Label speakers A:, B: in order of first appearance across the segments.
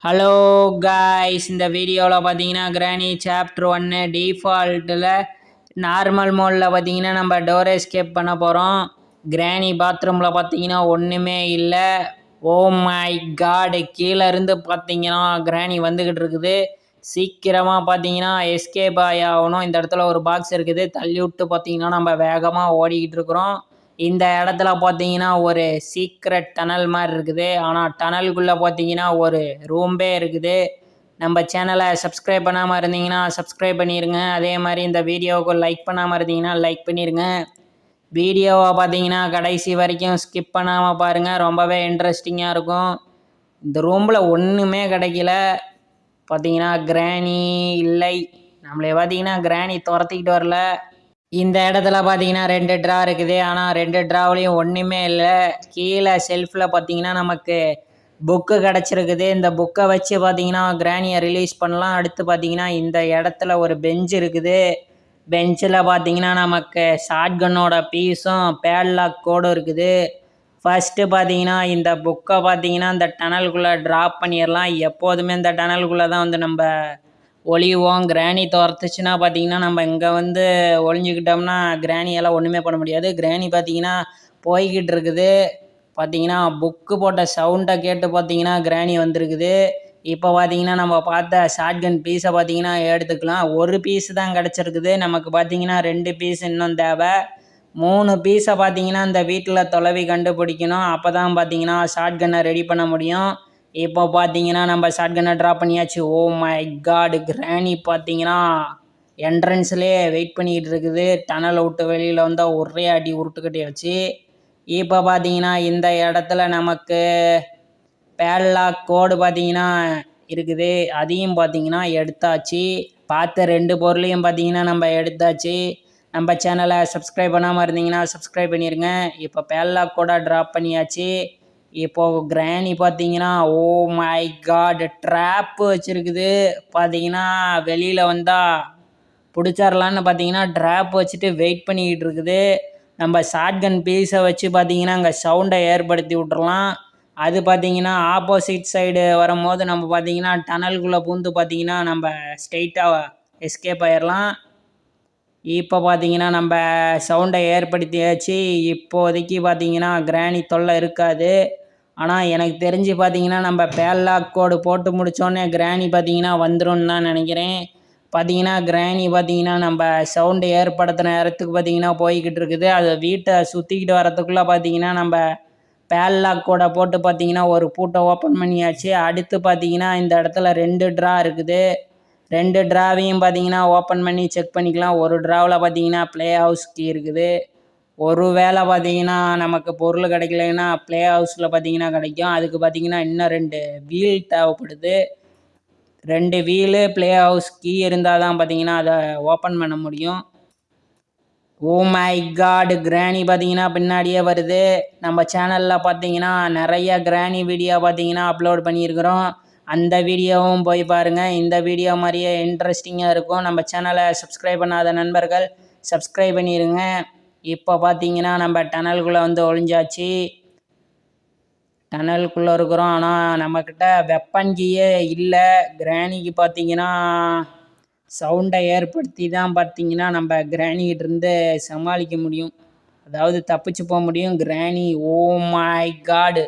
A: Hello guys, இந்த வீடியோவில் பார்த்தீங்கன்னா கிராணி சாப்டர் 1 டிஃபால்ட்டில் நார்மல் மோடில் பார்த்தீங்கன்னா நம்ம டோர் எஸ்கேப் பண்ண போகிறோம். கிராணி பாத்ரூமில் பார்த்தீங்கன்னா ஒன்றுமே இல்லை. ஓ மை காடு, கீழே இருந்து பார்த்தீங்கன்னா கிராணி வந்துக்கிட்டு இருக்குது. சீக்கிரமாக பார்த்தீங்கன்னா எஸ்கேப் ஆகணும். இந்த இடத்துல ஒரு பாக்ஸ் இருக்குது, தள்ளி விட்டு பார்த்தீங்கன்னா நம்ம வேகமாக ஓடிக்கிட்டு இருக்கிறோம். இந்த இடத்துல பார்த்தீங்கன்னா ஒரு சீக்ரெட் டனல் மாதிரி இருக்குது. ஆனால் டனலுக்குள்ளே பார்த்தீங்கன்னா ஒரு ரூம்பே இருக்குது. நம்ம சேனலை சப்ஸ்கிரைப் பண்ணாமல் இருந்தீங்கன்னா சப்ஸ்கிரைப் பண்ணிடுங்க. அதே மாதிரி இந்த வீடியோவுக்கு லைக் பண்ணாமல் இருந்தீங்கன்னா லைக் பண்ணிடுங்க. வீடியோவை பார்த்தீங்கன்னா கடைசி வரைக்கும் ஸ்கிப் பண்ணாமல் பாருங்கள், ரொம்பவே இன்ட்ரெஸ்டிங்காக இருக்கும். இந்த ரூமில் ஒன்றுமே கிடைக்கல. பார்த்தீங்கன்னா கிராணி இல்லை. நம்மளே பார்த்தீங்கன்னா கிராணி துரத்திக்கிட்டு வரல. இந்த இடத்துல பார்த்தீங்கன்னா 2 ட்ரா இருக்குது. ஆனால் 2 ட்ராவிலையும் ஒன்றுமே இல்லை. கீழே ஷெல்ஃபில் பார்த்தீங்கன்னா நமக்கு புக்கு கிடச்சிருக்குது. இந்த புக்கை வச்சு பார்த்தீங்கன்னா கிராணியை ரிலீஸ் பண்ணலாம். அடுத்து பார்த்தீங்கன்னா இந்த இடத்துல ஒரு பெஞ்ச் இருக்குது. பெஞ்சில் பார்த்தீங்கன்னா நமக்கு ஷாட்கன்னோட பீஸும் பேட்லாக் கோடும் இருக்குது. ஃபஸ்ட்டு பார்த்தீங்கன்னா இந்த புக்கை பார்த்தீங்கன்னா இந்த டனலுக்குள்ளே ட்ராப் பண்ணிடலாம். எப்போதுமே இந்த டனலுக்குள்ளே தான் வந்து நம்ம ஒளிவோம். கிராணி துரத்துச்சுன்னா பார்த்தீங்கன்னா நம்ம இங்கே வந்து ஒளிஞ்சிக்கிட்டோம்னா கிராணியெல்லாம் ஒன்றுமே பண்ண முடியாது. கிராணி பார்த்தீங்கன்னா போய்கிட்டு இருக்குது. பார்த்தீங்கன்னா புக்கு போட்ட சவுண்டை கேட்டு பார்த்தீங்கன்னா கிராணி வந்திருக்குது. இப்போ பார்த்தீங்கன்னா நம்ம பார்த்த ஷாட்கன் பீஸை பார்த்தீங்கன்னா எடுத்துக்கலாம். ஒரு பீஸ் தான் கிடச்சிருக்குது. நமக்கு பார்த்தீங்கன்னா 2 பீஸ் இன்னும் தேவை. 3 பீஸை பார்த்தீங்கன்னா இந்த வீட்டில் தொலைவி கண்டுபிடிக்கணும். அப்போ தான் பார்த்தீங்கன்னா ஷாட்கன்னை ரெடி பண்ண முடியும். இப்போ பார்த்தீங்கன்னா நம்ம ஷாட்கன்னை ட்ராப் பண்ணியாச்சு. ஓ மை காட், கிராணி பார்த்தீங்கன்னா என்ட்ரன்ஸ்லேயே வெயிட் பண்ணிக்கிட்டு இருக்குது. டனலை விட்டு வெளியில் வந்தால் ஒரே அடி உருட்டுக்கட்டியாச்சு. இப்போ பார்த்தீங்கன்னா இந்த இடத்துல நமக்கு பேட்லாக் கோடு பார்த்தீங்கன்னா இருக்குது. அதையும் பார்த்தீங்கன்னா எடுத்தாச்சு. பார்த்த 2 பொருளையும் பார்த்தீங்கன்னா நம்ம எடுத்தாச்சு. நம்ம சேனலை சப்ஸ்கிரைப் பண்ணாமல் இருந்தீங்கன்னா சப்ஸ்கிரைப் பண்ணிடுங்க. இப்போ பேட்லாக் கோடை ட்ராப் பண்ணியாச்சு. இப்போது கிராணி பார்த்தீங்கன்னா ஓ மை காட், ட்ராப்பு வச்சுருக்குது. பார்த்தீங்கன்னா வெளியில் வந்தால் பிடிச்சிடலான்னு பார்த்தீங்கன்னா ட்ராப் வச்சுட்டு வெயிட் பண்ணிக்கிட்டு இருக்குது. நம்ம ஷாட்கன் பீஸை வச்சு பார்த்தீங்கன்னா அங்கே சவுண்டை ஏற்படுத்தி விட்றலாம். அது பார்த்தீங்கன்னா ஆப்போசிட் சைடு வரும்போது நம்ம பார்த்தீங்கன்னா டனலுக்குள்ளே பூந்து பார்த்தீங்கன்னா நம்ம ஸ்ட்ரெயிட்டாக எஸ்கேப் ஆயிடலாம். இப்போ பார்த்தீங்கன்னா நம்ம சவுண்டை ஏற்படுத்தியாச்சு. இப்போதைக்கு பார்த்தீங்கன்னா கிராணி தொல்லை இருக்காது. ஆனால் எனக்கு தெரிஞ்சு பார்த்தீங்கன்னா நம்ம பேட்லாக் கோடு போட்டு முடித்தோடனே கிராணி பார்த்தீங்கன்னா வந்துடும் தான் நினைக்கிறேன். பார்த்தீங்கன்னா கிராணி பார்த்தீங்கன்னா நம்ம சவுண்டு ஏற்படுத்தின இடத்துக்கு பார்த்தீங்கன்னா போய்கிட்டு இருக்குது. அது வீட்டை சுற்றிக்கிட்டு வரத்துக்குள்ளே பார்த்தீங்கன்னா நம்ம பேட்லாக் கோடை போட்டு பார்த்தீங்கன்னா ஒரு பூட்டை ஓப்பன் பண்ணியாச்சு. அடுத்து பார்த்தீங்கன்னா இந்த இடத்துல 2 ட்ரா இருக்குது. 2 ட்ராவையும் பார்த்தீங்கன்னா ஓப்பன் பண்ணி செக் பண்ணிக்கலாம். ஒரு ட்ராவில் பார்த்தீங்கன்னா ப்ளே ஹவுஸ் கீ இருக்குது. ஒரு வேளை பார்த்தீங்கன்னா நமக்கு பொருள் கிடைக்கலைன்னா ப்ளே ஹவுஸில் பார்த்தீங்கன்னா கிடைக்கும். அதுக்கு பார்த்தீங்கன்னா இன்னும் 2 வீல் தேவைப்படுது. 2 வீலு ப்ளே ஹவுஸ் கீ இருந்தால் தான் பார்த்தீங்கன்னா அதை ஓப்பன் பண்ண முடியும். ஓ மை காட், கிராணி பார்த்தீங்கன்னா பின்னாடியே வருது. நம்ம சேனலில் பார்த்தீங்கன்னா நிறைய கிராணி வீடியோ பார்த்தீங்கன்னா அப்லோட் பண்ணியிருக்கிறோம். அந்த வீடியோவும் போய் பாருங்கள். இந்த வீடியோ மாதிரியே இன்ட்ரெஸ்டிங்காக இருக்கும். நம்ம சேனலை சப்ஸ்கிரைப் பண்ணாத நண்பர்கள் சப்ஸ்கிரைப் பண்ணிடுங்க. இப்போ பார்த்தீங்கன்னா நம்ம டனலுக்குள்ளே வந்து ஒளிஞ்சாச்சு. டனலுக்குள்ளே இருக்கிறோம். ஆனால் நம்மக்கிட்ட வெப்பன் கீயே இல்லை. கிராணிக்கு பார்த்தீங்கன்னா சவுண்டை ஏற்படுத்தி தான் பார்த்தீங்கன்னா நம்ம கிராணிக்கிட்டேருந்து சமாளிக்க முடியும், அதாவது தப்பிச்சு போக முடியும். கிராணி ஓ மை காடு,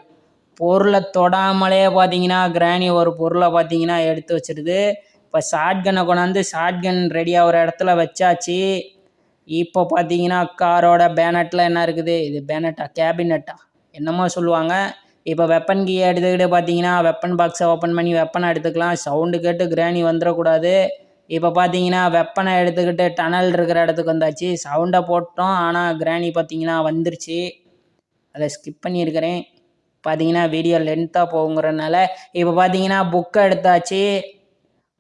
A: பொருளை தொடாமலே பார்த்தீங்கன்னா கிராணி ஒரு பொருளை பார்த்தீங்கன்னா எடுத்து வச்சிருது. இப்போ ஷாட்கன்னை கொண்டாந்து ஷாட்கன் ரெடியாக ஒரு இடத்துல வச்சாச்சு. இப்போ பார்த்தீங்கன்னா காரோட பேனட்டில் என்ன இருக்குது, இது பேனட்டா கேபினட்டா என்னமோ சொல்லுவாங்க. இப்போ வெப்பன் கீயை எடுத்துக்கிட்டு பார்த்தீங்கன்னா வெப்பன் பாக்ஸை ஓப்பன் பண்ணி வெப்பனை எடுத்துக்கலாம். சவுண்டு கேட்டு கிராணி வந்துடக்கூடாது. இப்போ பார்த்தீங்கன்னா வெப்பனை எடுத்துக்கிட்டு டனல் இருக்கிற இடத்துக்கு வந்தாச்சு. சவுண்டை போட்டோம், ஆனால் கிராணி பார்த்தீங்கன்னா வந்துருச்சு. அதை ஸ்கிப் பண்ணியிருக்கிறேன். பார்த்தீங்கன்னா வீடியோ லென்த்தாக போகுங்கிறதுனால. இப்போ பார்த்தீங்கன்னா புக்கை எடுத்தாச்சு.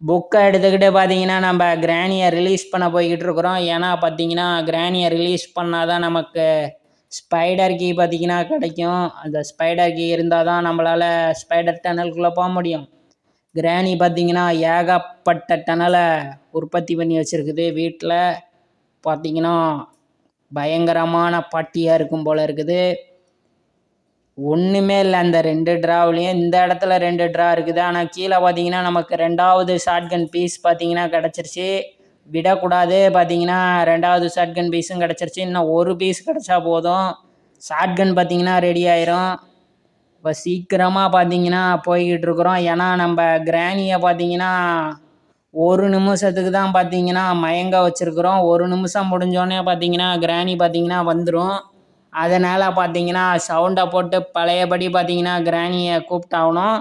A: புக்கை எடுத்துக்கிட்டு பார்த்தீங்கன்னா நம்ம கிராணியை ரிலீஸ் பண்ண போய்கிட்டு இருக்கிறோம். ஏன்னா பார்த்தீங்கன்னா கிராணியை ரிலீஸ் பண்ணால் தான் நமக்கு ஸ்பைடர் கீ பார்த்தீங்கன்னா கிடைக்கும். அந்த ஸ்பைடர் கீ இருந்தால் தான் நம்மளால் ஸ்பைடர் டனலுக்குள்ளே போக முடியும். கிராணி பார்த்தீங்கன்னா ஏகப்பட்ட டனலை உற்பத்தி பண்ணி வச்சுருக்குது வீட்டில். பார்த்தீங்கன்னா பயங்கரமான பாட்டியாக இருக்கும் போல் இருக்குது. ஒன்றுமே இல்லை. அந்த 2 ட்ராவ்லேயும் இந்த இடத்துல 2 ட்ரா இருக்குது. ஆனால் கீழே பார்த்தீங்கன்னா நமக்கு 2வது ஷாட்கன் பீஸ் பார்த்தீங்கன்னா கிடச்சிருச்சு. விடக்கூடாது. பார்த்தீங்கன்னா 2வது ஷாட்கன் பீஸும் கிடச்சிருச்சு. இன்னும் ஒரு பீஸ் கிடச்சா போதும், ஷாட்கன் பார்த்தீங்கன்னா ரெடி ஆயிரும். இப்போ சீக்கிரமாக பார்த்தீங்கன்னா போய்கிட்டு இருக்கிறோம். ஏன்னா நம்ம கிராணியை பார்த்தீங்கன்னா 1 நிமிஷத்துக்கு தான் பார்த்தீங்கன்னா மயங்க வச்சுருக்குறோம். 1 நிமிஷம் முடிஞ்சோடனே பார்த்தீங்கன்னா கிராணி பார்த்தீங்கன்னா வந்துடும். அதனால் பார்த்தீங்கன்னா சவுண்டை போட்டு பழையபடி பார்த்தீங்கன்னா கிராணியை கூப்பிட்டாகணும்.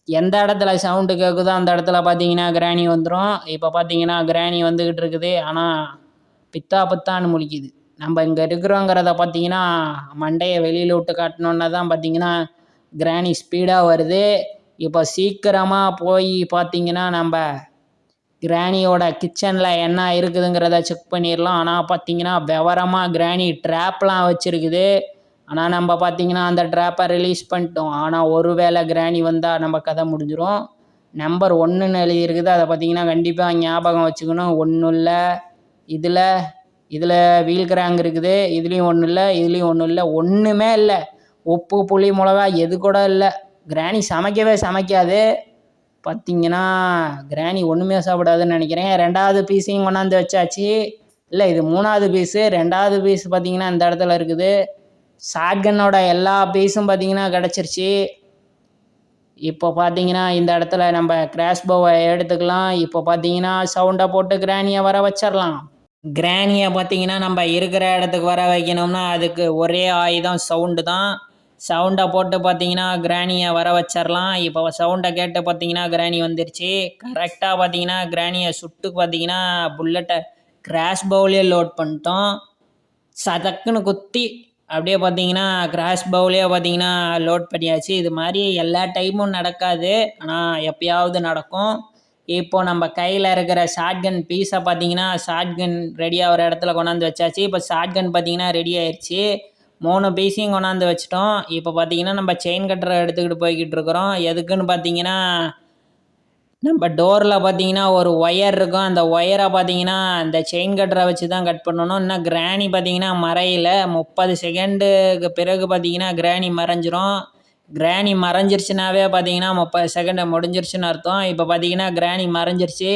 A: எந்த இடத்துல சவுண்டு கேட்குதோ அந்த இடத்துல பார்த்தீங்கன்னா கிராணி வந்துடும். இப்போ பார்த்தீங்கன்னா கிராணி வந்துக்கிட்டு இருக்குது. ஆனால் பித்தா பித்தான்னு முழிக்குது. நம்ம இங்கே இருக்கிறோங்கிறத பார்த்தீங்கன்னா மண்டையை வெளியில் விட்டு காட்டணுன்னா தான் பார்த்தீங்கன்னா கிராணி ஸ்பீடாக வருது. இப்போ சீக்கிரமாக போய் பார்த்தீங்கன்னா நம்ம கிராணியோட கிச்சனில் என்ன இருக்குதுங்கிறத செக் பண்ணிடலாம். ஆனால் பார்த்தீங்கன்னா விவரமாக கிராணி ட்ராப்லாம் வச்சுருக்குது. ஆனால் நம்ம பார்த்தீங்கன்னா அந்த ட்ராப்பை ரிலீஸ் பண்ணிட்டோம். ஆனால் ஒருவேளை கிராணி வந்தால் நம்ம கதை முடிஞ்சிடும். நம்பர் 1ன்னு எழுதியிருக்குது. அதை பார்த்தீங்கன்னா கண்டிப்பாக ஞாபகம் வச்சுக்கணும். ஒன்றும் இல்லை. இதில் வீல் கிராங்க் இருக்குது. இதுலேயும் ஒன்றும் இல்லை, இதுலேயும் ஒன்றும் இல்லை, ஒன்றுமே இல்லை. உப்பு புளி மிளகா எது கூட இல்லை. கிராணி சமைக்கவே சமைக்காது. பார்த்தீங்கன்னா கிராணி ஒன்றுமே சாப்பிடாதுன்னு நினைக்கிறேன். 2வது பீஸையும் கொண்டாந்து வச்சாச்சு. இல்லை, இது 3வது பீஸு. 2வது பீஸ் பார்த்தீங்கன்னா இந்த இடத்துல இருக்குது. ஷாட்கன்னோட எல்லா பீஸும் பார்த்தீங்கன்னா கிடச்சிருச்சு. இப்போ பார்த்தீங்கன்னா இந்த இடத்துல நம்ம கிராஷ் பௌவை எடுத்துக்கலாம். இப்போ பார்த்தீங்கன்னா சவுண்டை போட்டு கிராணியை வர வச்சிடலாம். கிராணியை பார்த்தீங்கன்னா நம்ம இருக்கிற இடத்துக்கு வர வைக்கணும்னா அதுக்கு ஒரே ஆயுதம் சவுண்டு தான். சவுண்டை போட்டு பார்த்தீங்கன்னா கிராணியை வர வச்சிடலாம். இப்போ சவுண்டை கேட்டு பார்த்தீங்கன்னா கிராணி வந்துருச்சு. கரெக்டாக பார்த்தீங்கன்னா கிராணியை சுட்டு பார்த்தீங்கன்னா புல்லட்டை கிராஷ் பவுலே லோட் பண்ணிட்டோம். சதக்குன்னு குத்தி அப்படியே பார்த்தீங்கன்னா கிராஷ் பவுலே பார்த்தீங்கன்னா லோட் பண்ணியாச்சு. இது மாதிரி எல்லா டைமும் நடக்காது, ஆனால் எப்பயாவது நடக்கும். இப்போ நம்ம கையில் இருக்கிற ஷாட்கன் பீஸை பார்த்தீங்கன்னா ஷாட்கன் ரெடி ஆகிற இடத்துல கொண்டாந்து வச்சாச்சு. இப்போ ஷாட்கன் பார்த்தீங்கன்னா ரெடி ஆயிடுச்சு. 3 பீஸையும் கொண்டாந்து வச்சிட்டோம். இப்போ பார்த்தீங்கன்னா நம்ம செயின் கட்டரை எடுத்துக்கிட்டு போய்கிட்டு இருக்கிறோம். எதுக்குன்னு பார்த்தீங்கன்னா நம்ம டோரில் பார்த்தீங்கன்னா ஒரு ஒயர் இருக்கும். அந்த ஒயரை பார்த்தீங்கன்னா இந்த செயின் கட்டரை வச்சு தான் கட் பண்ணணும். இன்னும் கிராணி பார்த்தீங்கன்னா மறையில 30 செகண்டுக்கு பிறகு பார்த்தீங்கன்னா கிராணி மறைஞ்சிரும். கிராணி மறைஞ்சிருச்சுனாவே பார்த்தீங்கன்னா 30 செகண்டு முடிஞ்சிருச்சுன்னு அர்த்தம். இப்போ பார்த்தீங்கன்னா கிராணி மறைஞ்சிருச்சு.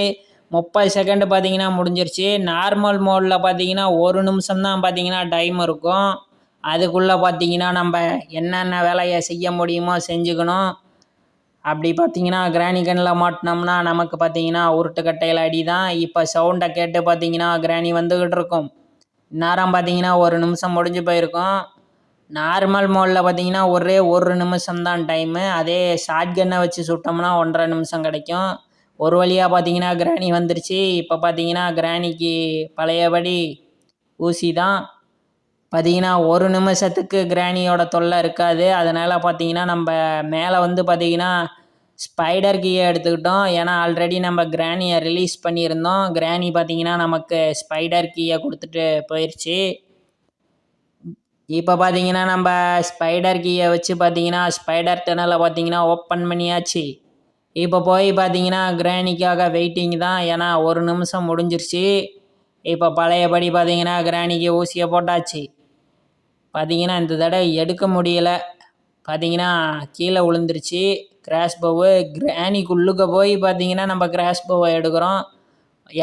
A: 30 செகண்டு பார்த்தீங்கன்னா முடிஞ்சிருச்சு. நார்மல் மோடில் பார்த்தீங்கன்னா 1 நிமிஷம் தான் பார்த்தீங்கன்னா டைம் இருக்கும். அதுக்குள்ளே பார்த்தீங்கன்னா நம்ம என்னென்ன வேலையை செய்ய முடியுமோ செஞ்சுக்கணும். அப்படி பார்த்தீங்கன்னா கிராணி கண்ணில் மாட்டினோம்னா நமக்கு பார்த்தீங்கன்னா உருட்டுக்கட்டையில் அடி தான். இப்போ சவுண்டை கேட்டு பார்த்தீங்கன்னா கிராணி வந்துக்கிட்டு இருக்கும். நேரம் பார்த்தீங்கன்னா 1 நிமிஷம் முடிஞ்சு போயிருக்கும். நார்மல் மோடில் பார்த்தீங்கன்னா ஒரே 1 நிமிஷம் தான் டைமு. அதே ஷாட்கன்னை வச்சு சுட்டோம்னா 1.5 நிமிஷம் கிடைக்கும். ஒரு வழியாக பார்த்தீங்கன்னா கிராணி வந்துருச்சு. இப்போ பார்த்தீங்கன்னா கிராணிக்கு பழையபடி ஊசி தான். பார்த்தீங்கன்னா 1 நிமிஷத்துக்கு கிராணியோட தொல்லை இருக்காது. அதனால் பார்த்தீங்கன்னா நம்ம மேலே வந்து பார்த்தீங்கன்னா ஸ்பைடர் கீயை எடுத்துக்கிட்டோம். ஏன்னா ஆல்ரெடி நம்ம கிராணியை ரிலீஸ் பண்ணியிருந்தோம். கிராணி பார்த்தீங்கன்னா நமக்கு ஸ்பைடர் கீயை கொடுத்துட்டு போயிடுச்சு. இப்போ பார்த்தீங்கன்னா நம்ம ஸ்பைடர் கீயை வச்சு பார்த்தீங்கன்னா ஸ்பைடர் டனலை பார்த்தீங்கன்னா ஓப்பன் பண்ணியாச்சு. இப்போ போய் பார்த்தீங்கன்னா கிராணிக்காக வெயிட்டிங் தான். ஏன்னா 1 நிமிஷம் முடிஞ்சிருச்சு. இப்போ பழையபடி பார்த்தீங்கன்னா கிராணிக்கு ஊசியை போட்டாச்சு. பார்த்தீங்கன்னா இந்த தடவை எடுக்க முடியலை. பார்த்தீங்கன்னா கீழே விழுந்துருச்சு கிராஷ் பவு. கிராணிக்குள்ளுக்க போய் பார்த்தீங்கன்னா நம்ம கிராஷ் பவை எடுக்கிறோம்.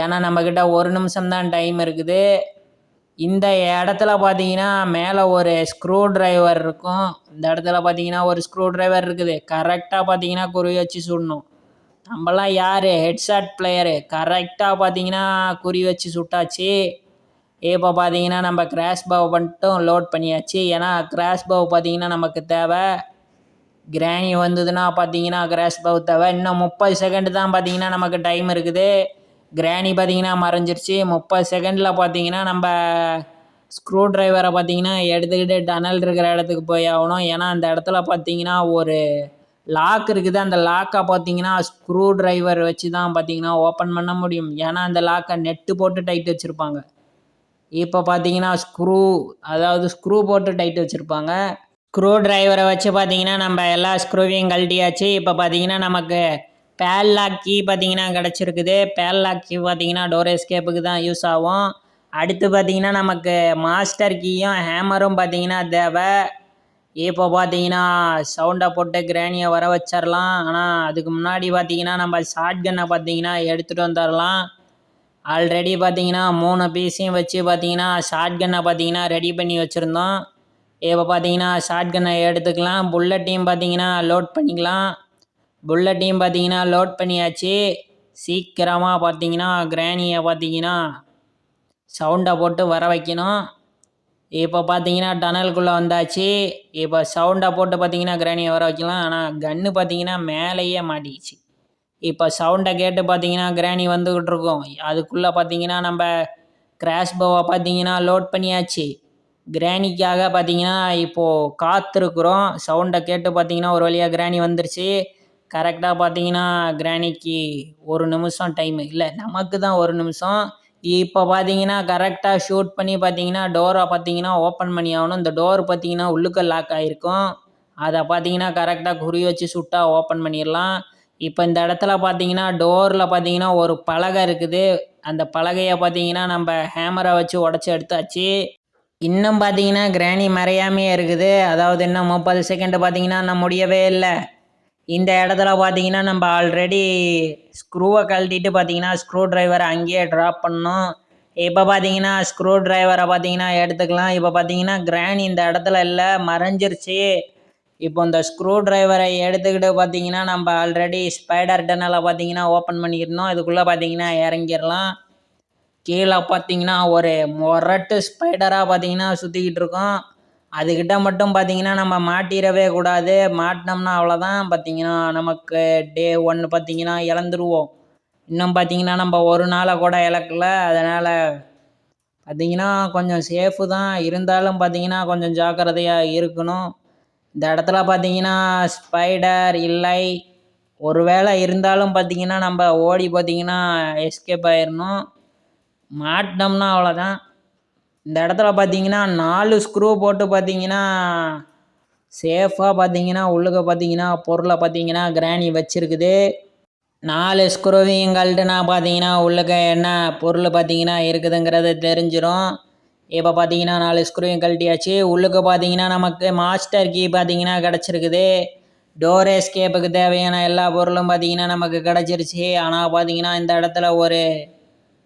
A: ஏன்னா நம்மக்கிட்ட 1 நிமிஷம் தான் டைம் இருக்குது. இந்த இடத்துல பார்த்தீங்கன்னா மேலே ஒரு ஸ்க்ரூ ட்ரைவர் இருக்கும். இந்த இடத்துல பார்த்தீங்கன்னா ஒரு ஸ்க்ரூ ட்ரைவர் இருக்குது. கரெக்டாக பார்த்தீங்கன்னா குறி வச்சு சுடணும். நம்மளாம் யார் ஹெட்ஷாட் பிளேயரு. கரெக்டாக பார்த்தீங்கன்னா குறி வச்சு சுட்டாச்சு. இப்போ பார்த்தீங்கன்னா நம்ம கிராஷ் பவ் மட்டும் லோட் பண்ணியாச்சு. ஏன்னா கிராஷ் பவ் பார்த்தீங்கன்னா நமக்கு தேவை. கிராணி வந்ததுன்னா பார்த்தீங்கன்னா கிராஷ் பவ் தேவை. இன்னும் 30 செகண்டு தான் பார்த்தீங்கன்னா நமக்கு டைம் இருக்குது. கிராணி பார்த்தீங்கன்னா மறைஞ்சிருச்சு. 30 செகண்டில் பார்த்தீங்கன்னா நம்ம ஸ்க்ரூ ட்ரைவரை பார்த்தீங்கன்னா எடுத்துக்கிட்டு டனல் இருக்கிற இடத்துக்கு போய் ஆகணும். ஏன்னா அந்த இடத்துல பார்த்தீங்கன்னா ஒரு லாக் இருக்குது. அந்த லாக்கை பார்த்தீங்கன்னா ஸ்க்ரூ ட்ரைவர் வச்சு தான் பார்த்தீங்கன்னா ஓப்பன் பண்ண முடியும். ஏன்னா அந்த லாக்கை நெட்டு போட்டு டைட் வச்சுருப்பாங்க. இப்போ பார்த்தீங்கன்னா ஸ்க்ரூ போட்டு டைட் வச்சுருப்பாங்க. ஸ்க்ரூ ட்ரைவரை வச்சு பார்த்தீங்கன்னா நம்ம எல்லா ஸ்க்ரூவையும் கழட்டியாச்சு. இப்போ பார்த்தீங்கன்னா நமக்கு பேட்லாக் கீ பார்த்தீங்கன்னா கிடச்சிருக்குது. பேட்லாக் கீ பார்த்தீங்கன்னா டோர் எஸ்கேப்புக்கு தான் யூஸ் ஆகும். அடுத்து பார்த்தீங்கன்னா நமக்கு மாஸ்டர் கீயும் ஹேமரும் பார்த்தீங்கன்னா தேவை. இப்போ பார்த்தீங்கன்னா சவுண்டை போட்டு கிராணியை வர வச்சிடலாம். ஆனால் அதுக்கு முன்னாடி பார்த்தீங்கன்னா நம்ம ஷார்ட் கன்னை பார்த்தீங்கன்னா எடுத்துகிட்டு வந்துடலாம். ஆல்ரெடி பார்த்தீங்கன்னா 3 பீஸையும் வச்சு பார்த்தீங்கன்னா ஷார்ட் கன்னை பார்த்தீங்கன்னா ரெடி பண்ணி வச்சுருந்தோம். இப்போ பார்த்தீங்கன்னா ஷார்ட் கன்னை எடுத்துக்கலாம். புல்லட்டையும் பார்த்தீங்கன்னா லோட் பண்ணிக்கலாம். புல்லட்டையும் பார்த்தீங்கன்னா லோட் பண்ணியாச்சு. சீக்கிரமாக பார்த்தீங்கன்னா கிராணியை பார்த்தீங்கன்னா சவுண்டை போட்டு வர வைக்கணும். இப்போ பார்த்தீங்கன்னா டனலுக்குள்ளே வந்தாச்சு. இப்போ சவுண்டை போட்டு பார்த்தீங்கன்னா கிராணியை வர வைக்கலாம். ஆனால் கன்று பார்த்தீங்கன்னா மேலேயே மாட்டிக்கிச்சு. இப்போ சவுண்டை கேட்டு பார்த்தீங்கன்னா கிராணி வந்துக்கிட்டு இருக்கோம். அதுக்குள்ளே பார்த்தீங்கன்னா நம்ம கிராஷ் போவை பார்த்தீங்கன்னா லோட் பண்ணியாச்சு. கிராணிக்காக பார்த்தீங்கன்னா இப்போது காத்திருக்குறோம். சவுண்டை கேட்டு பார்த்தீங்கன்னா ஒரு வழியாக கிராணி வந்துருச்சு. கரெக்டாக பார்த்தீங்கன்னா கிராணிக்கு 1 நிமிஷம் டைமு இல்லை, நமக்கு தான் 1 நிமிஷம். இப்போ பார்த்தீங்கன்னா கரெக்டாக ஷூட் பண்ணி பார்த்தீங்கன்னா டோரை பார்த்தீங்கன்னா ஓப்பன் பண்ணி ஆகணும். இந்த டோர் பார்த்தீங்கன்னா உள்ளுக்க லாக் ஆகிருக்கும். அதை பார்த்தீங்கன்னா கரெக்டாக குறி வச்சு சுட்டா ஓப்பன் பண்ணிடலாம். இப்போ இந்த இடத்துல பார்த்தீங்கன்னா டோரில் பார்த்தீங்கன்னா ஒரு பலகை இருக்குது. அந்த பலகையை பார்த்தீங்கன்னா நம்ம ஹேமரை வச்சு உடச்சி எடுத்தாச்சு. இன்னும் பார்த்தீங்கன்னா கிராணி மறையாமையே இருக்குது. அதாவது இன்னும் 30 செகண்ட் பார்த்தீங்கன்னா இன்னும் முடியவே இல்லை. இந்த இடத்துல பார்த்தீங்கன்னா நம்ம ஆல்ரெடி ஸ்க்ரூவை கழட்டிட்டு பார்த்தீங்கன்னா ஸ்க்ரூ டிரைவரை அங்கேயே ட்ராப் பண்ணோம். இப்போ பார்த்தீங்கன்னா ஸ்க்ரூ டிரைவரை பார்த்தீங்கன்னா எடுத்துக்கலாம். இப்போ பார்த்தீங்கன்னா கிராணி இந்த இடத்துல இல்லை, மறைஞ்சிருச்சு. இப்போ இந்த ஸ்க்ரூ டிரைவரை எடுத்துக்கிட்டு பார்த்தீங்கன்னா நம்ம ஆல்ரெடி ஸ்பைடர் டனலை பார்த்தீங்கன்னா ஓப்பன் பண்ணியிருந்தோம். இதுக்குள்ளே பார்த்தீங்கன்னா இறங்கிடலாம். கீழே பார்த்தீங்கன்னா ஒரு மொரட்டு ஸ்பைடராக பார்த்தீங்கன்னா சுற்றிக்கிட்டு இருக்கோம். அதுக்கிட்ட மட்டும் பார்த்தீங்கன்னா நம்ம மாட்டிடவே கூடாது. மாட்டினோம்னா அவ்வளோதான். பார்த்தீங்கன்னா நமக்கு டே 1 பார்த்தீங்கன்னா இழந்துருவோம். இன்னும் பார்த்தீங்கன்னா நம்ம ஒரு நாளை கூட இழக்கல. அதனால் பார்த்தீங்கன்னா கொஞ்சம் சேஃபு தான். இருந்தாலும் பார்த்தீங்கன்னா கொஞ்சம் ஜாக்கிரதையாக இருக்கணும். இந்த இடத்துல பார்த்தீங்கன்னா ஸ்பைடர் இல்லை. ஒரு வேளை இருந்தாலும் பார்த்தீங்கன்னா நம்ம ஓடி பார்த்தீங்கன்னா எஸ்கேப் ஆயிடணும். மாட்டினோம்னா அவ்வளோதான். இந்த இடத்துல பார்த்தீங்கன்னா 4 ஸ்க்ரூ போட்டு பார்த்தீங்கன்னா சேஃபாக பார்த்தீங்கன்னா உள்ளுக்க பார்த்தீங்கன்னா பொருளை பார்த்தீங்கன்னா கிராணி வச்சுருக்குது. 4 ஸ்க்ரூவையும் கழட்டுனா பார்த்தீங்கன்னா உள்ளுக்க என்ன பொருள் பார்த்தீங்கன்னா இருக்குதுங்கிறது தெரிஞ்சிடும். இப்போ பார்த்தீங்கன்னா 4 ஸ்க்ரூவையும் கழட்டியாச்சு. உள்ளுக்க பார்த்தீங்கன்னா நமக்கு மாஸ்டர் கீ பார்த்தீங்கன்னா கிடச்சிருக்குது. டோர் எஸ்கேப்புக்கு தேவையான எல்லா பொருளும் பார்த்தீங்கன்னா நமக்கு கிடச்சிருச்சு. ஆனால் பார்த்தீங்கன்னா இந்த இடத்துல ஒரு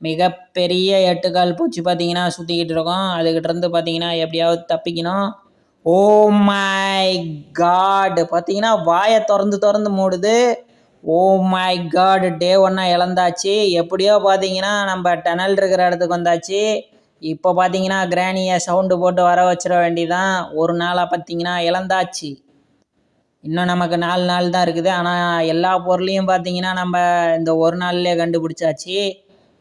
A: மிகப்பெரிய 8 கால் பூச்சி பார்த்தீங்கன்னா சுற்றிக்கிட்டு இருக்கோம். அதுக்கிட்டேருந்து பார்த்தீங்கன்னா எப்படியாவது தப்பிக்கணும். Oh my God! பார்த்தீங்கன்னா வாயை திறந்து மூடுது. Oh my God! டே 1 இழந்தாச்சு. எப்படியோ பார்த்தீங்கன்னா நம்ம டனல் இருக்கிற இடத்துக்கு வந்தாச்சு. இப்போ பார்த்தீங்கன்னா கிராணியை சவுண்டு போட்டு வர வச்சிட வேண்டியதான். ஒரு நாளாக பார்த்தீங்கன்னா இழந்தாச்சு. இன்னும் நமக்கு 4 நாள் தான் இருக்குது. ஆனால் எல்லா பொருளையும் பார்த்தீங்கன்னா நம்ம இந்த ஒரு நாள்லேயே கண்டுபிடிச்சாச்சு.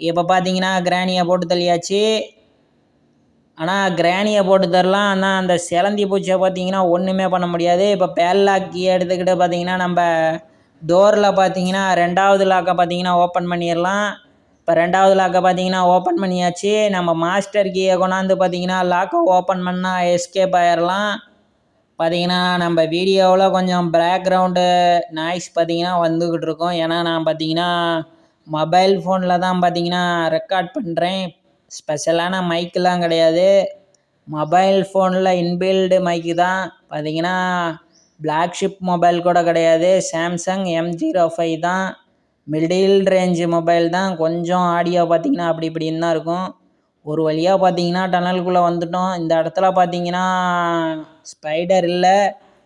A: இப்போ பார்த்தீங்கன்னா கிராணியை போட்டு தள்ளியாச்சு. ஆனால் கிராணியை போட்டு தரலாம். ஆனால் அந்த சிலந்தி பூச்சியை பார்த்தீங்கன்னா ஒன்றுமே பண்ண முடியாது. இப்போ பேல்லாக் கீயை எடுத்துக்கிட்டு பார்த்தீங்கன்னா நம்ம டோரில் பார்த்தீங்கன்னா 2வது லாக்கை பார்த்தீங்கன்னா ஓப்பன் பண்ணிடலாம். இப்போ 2வது லாக்கை பார்த்தீங்கன்னா ஓப்பன் பண்ணியாச்சு. நம்ம மாஸ்டர் கீயை கொண்டாந்து பார்த்தீங்கன்னா லாக்கை ஓப்பன் பண்ணால் எஸ்கேப் ஆயிடலாம். பார்த்தீங்கன்னா நம்ம வீடியோவில் கொஞ்சம் பேக்ரவுண்டு நாய்ஸ் பார்த்தீங்கன்னா வந்துக்கிட்டு இருக்கோம். ஏன்னா நான் பார்த்தீங்கன்னா மொபைல் ஃபோனில் தான் பார்த்தீங்கன்னா ரெக்கார்ட் பண்ணுறேன். ஸ்பெஷலான மைக்கெலாம் கிடையாது. மொபைல் ஃபோனில் இன்பில்டு மைக்கு தான். பார்த்தீங்கன்னா ஃப்ளாக்ஷிப் மொபைல் கூட கிடையாது. சாம்சங் M05 தான். மிடில் ரேஞ்சு மொபைல் தான். கொஞ்சம் ஆடியோ பார்த்தீங்கன்னா அப்படி இப்படின்னு தான் இருக்கும். ஒரு வழியாக பார்த்தீங்கன்னா டனலுக்குள்ளே வந்துட்டோம். இந்த இடத்துல பார்த்தீங்கன்னா ஸ்பைடர் இல்லை.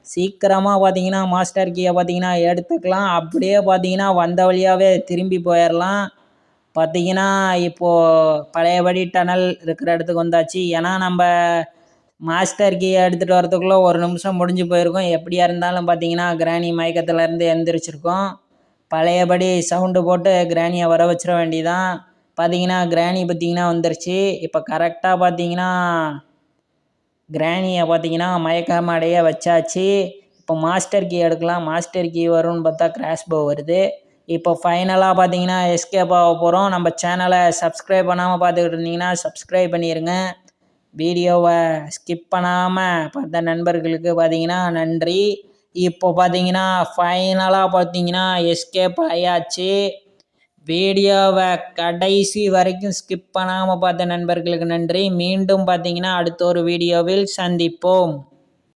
A: சீக்கிரமாக பார்த்தீங்கன்னா மாஸ்டர் கீயை பார்த்தீங்கன்னா எடுத்துக்கலாம். அப்படியே பார்த்தீங்கன்னா வந்த வழியாகவே திரும்பி போயிடலாம். பார்த்தீங்கன்னா இப்போது பழையபடி டனல் இருக்கிற இடத்துக்கு வந்தாச்சு. ஏன்னா நம்ம மாஸ்டர் கீயை எடுத்துகிட்டு வரதுக்குள்ளே 1 நிமிஷம் முடிஞ்சு போயிருக்கோம். எப்படியா இருந்தாலும் பார்த்தீங்கன்னா கிராணி மயக்கத்துலேருந்து எந்திரிச்சிருக்கோம். பழையபடி சவுண்டு போட்டு கிராணியை வர வச்சிட வேண்டியதான். பார்த்தீங்கன்னா கிராணி பார்த்தீங்கன்னா வந்துருச்சு. இப்போ கரெக்டாக பார்த்தீங்கன்னா கிராணியை பார்த்தீங்கன்னா மயக்காம அடைய வச்சாச்சு. இப்போ மாஸ்டர் கீ எடுக்கலாம். மாஸ்டர் கீ வரும்னு பார்த்தா கிராஷ் போ வருது. இப்போ ஃபைனலாக பார்த்தீங்கன்னா எஸ்கேப் ஆக போகிறோம். நம்ம சேனலை சப்ஸ்கிரைப் பண்ணாமல் பார்த்துக்கிட்டு இருந்தீங்கன்னா சப்ஸ்கிரைப் பண்ணிடுங்க. வீடியோவை ஸ்கிப் பண்ணாமல் பார்த்த நண்பர்களுக்கு பார்த்தீங்கன்னா நன்றி. இப்போ பார்த்தீங்கன்னா ஃபைனலாக பார்த்தீங்கன்னா எஸ்கேப் ஆயாச்சு. வீடியோவை கடைசி வரைக்கும் ஸ்கிப் பண்ணாமல் பார்த்த நண்பர்களுக்கு நன்றி. மீண்டும் பார்த்தீங்கன்னா அடுத்த ஒரு வீடியோவில் சந்திப்போம்.